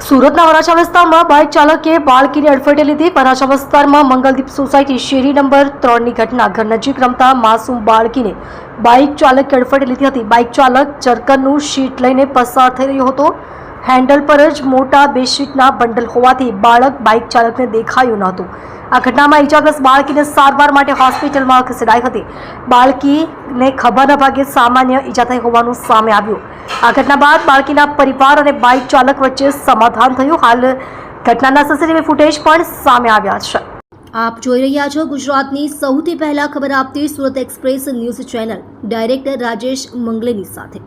સુરતના વરાછા વિસ્તારમાં બાઇક ચાલકે બાળકીને અડફેટે લીધી. વરાછા વિસ્તારમાં મંગલદીપ સોસાયટી શેરી નંબર 3ની ઘટના. ઘર નજીક રમતા માસૂમ બાળકીને બાઇક ચાલકે અડફેટે લીધી હતી. બાઇક ચાલક જર્કનનું શીટ લઈને પસાર થઈ રહ્યો હતો. હેન્ડલ પર જ મોટા 2 શીટના બંડલ હોવાથી બાળક બાઇક ચાલકને દેખાયું ન હતું. આ ઘટનામાં ઇજાગ્રસ્ત બાળકીને સારવાર માટે હોસ્પિટલમાં ખસેડાઈ હતી. બાળકીને ખભાના ભાગે સામાન્ય ઈજા થઈ હોવાનું સામે આવ્યું. આ ઘટના બાદ બાળકીના પરિવાર અને બાઇક ચાલક વચ્ચે સમાધાન થયું. હાલ ઘટનાના સીસીટીવી ફૂટેજ પણ સામે આવ્યા છે. આપ જોઈ રહ્યા છો ગુજરાતની સૌથી પહેલા ખબર આપતી Surat express news channel director Rajesh મંગલેની સાથે.